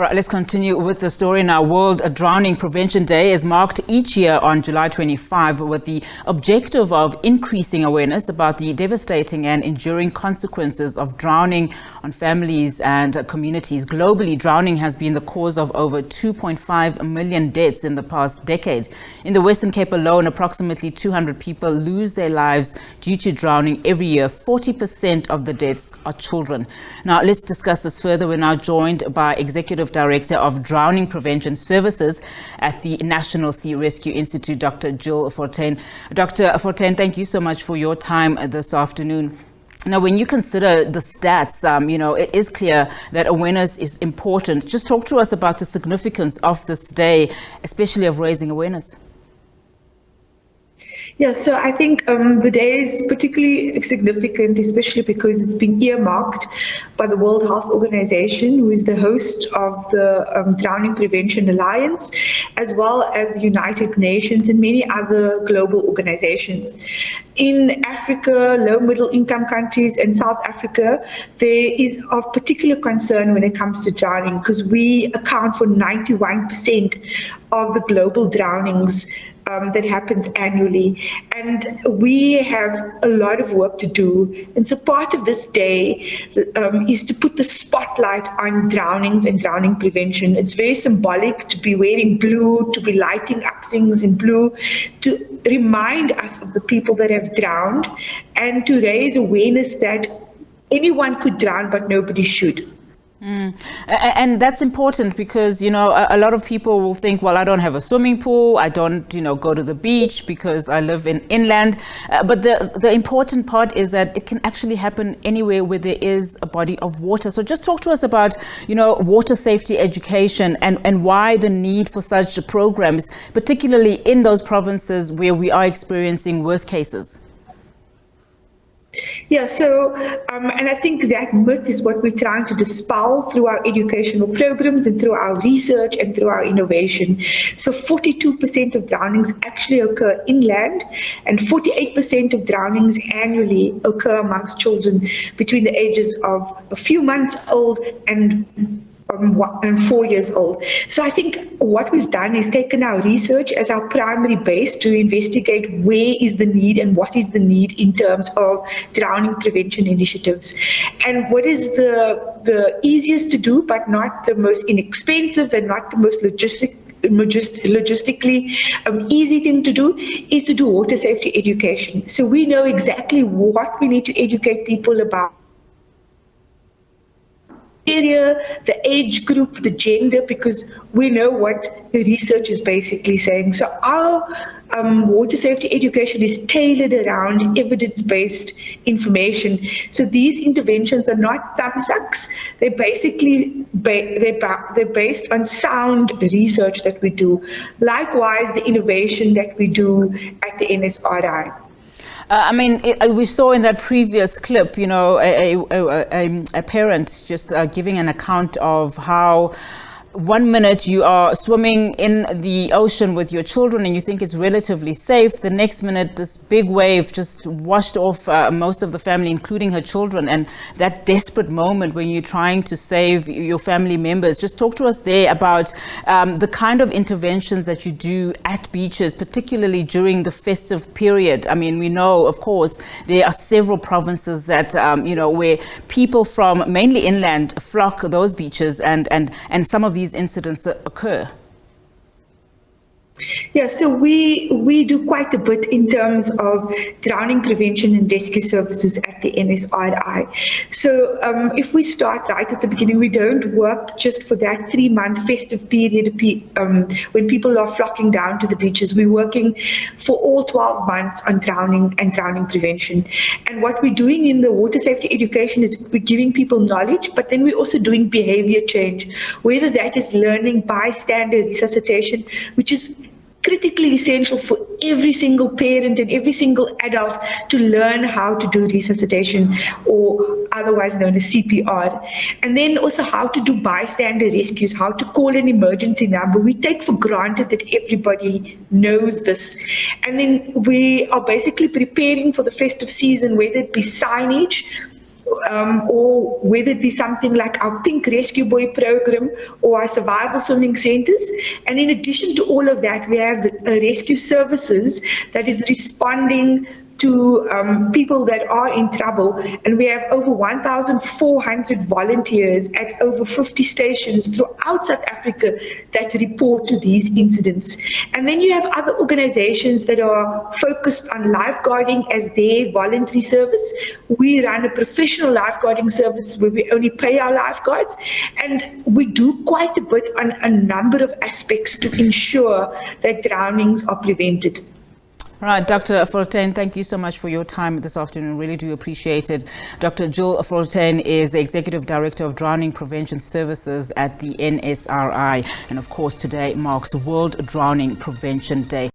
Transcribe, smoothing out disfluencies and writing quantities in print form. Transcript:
All right, let's continue with the story now. World Drowning Prevention Day is marked each year on July 25 with the objective of increasing awareness about the devastating and enduring consequences of drowning on families and communities. Globally, drowning has been the cause of over 2.5 million deaths in the past decade. In the Western Cape alone, approximately 200 people lose their lives due to drowning every year. 40% of the deaths are children. Now, let's discuss this further. We're now joined by Executive Director of Drowning Prevention Services at the National Sea Rescue Institute, Dr. Jill Fortuin. Dr. Fortuin, thank you so much for your time this afternoon. Now, when you consider the stats, it is clear that awareness is important. Just talk to us about the significance of this day, especially of raising awareness. Yeah, so I think the day is particularly significant, especially because it's been earmarked by the World Health Organization, who is the host of the Drowning Prevention Alliance, as well as the United Nations and many other global organizations. In Africa, low middle income countries and South Africa, there is of particular concern when it comes to drowning, because we account for 91% of the global drownings that happens annually, and we have a lot of work to do. And so part of this day is to put the spotlight on drownings and drowning prevention. It's very symbolic to be wearing blue, to be lighting up things in blue, to remind us of the people that have drowned, and to raise awareness that anyone could drown, but nobody should. And that's important because, a lot of people will think, well, I don't have a swimming pool, I don't, go to the beach because I live in inland. But the important part is that it can actually happen anywhere where there is a body of water. So just talk to us about, water safety education and why the need for such programs, particularly in those provinces where we are experiencing worst cases. Yeah, so, and I think that myth is what we're trying to dispel through our educational programs and through our research and through our innovation. So 42% of drownings actually occur inland, and 48% of drownings annually occur amongst children between the ages of a few months old and 4 years old. So I think what we've done is taken our research as our primary base to investigate where is the need and what is the need in terms of drowning prevention initiatives. And what is the easiest to do, but not the most inexpensive and not the most logistically easy thing to do, is to do water safety education. So we know exactly what we need to educate people about. Area, the age group, the gender, because we know what the research is basically saying. So our water safety education is tailored around evidence-based information. So these interventions are not thumbsucks. They're basically they're based on sound research that we do. Likewise, the innovation that we do at the NSRI. We saw in that previous clip, a parent just giving an account of how 1 minute you are swimming in the ocean with your children and you think it's relatively safe. The next minute, this big wave just washed off most of the family, including her children. And that desperate moment when you're trying to save your family members. Just talk to us there about the kind of interventions that you do at beaches, particularly during the festive period. We know, of course, there are several provinces that, where people from mainly inland flock those beaches, and some of these incidents occur. Yeah, so we do quite a bit in terms of drowning prevention and rescue services at the NSRI. So if we start right at the beginning, we don't work just for that 3-month festive period when people are flocking down to the beaches. We're working for all 12 months on drowning and drowning prevention. And what we're doing in the water safety education is we're giving people knowledge, but then we're also doing behavior change, whether that is learning bystander resuscitation, which is critically essential for every single parent and every single adult to learn how to do resuscitation, or otherwise known as CPR. And then also how to do bystander rescues, how to call an emergency number. We take for granted that everybody knows this. And then we are basically preparing for the festive season, whether it be signage or whether it be something like our Pink Rescue Boy program or our survival swimming centers. And in addition to all of that, we have rescue services that is responding to people that are in trouble, and we have over 1,400 volunteers at over 50 stations throughout South Africa that report to these incidents. And then you have other organizations that are focused on lifeguarding as their voluntary service. We run a professional lifeguarding service where we only pay our lifeguards, and we do quite a bit on a number of aspects to ensure that drownings are prevented. Right, Dr. Fortuin, thank you so much for your time this afternoon. Really do appreciate it. Dr. Jill Fortuin is the Executive Director of Drowning Prevention Services at the NSRI. And of course, today marks World Drowning Prevention Day.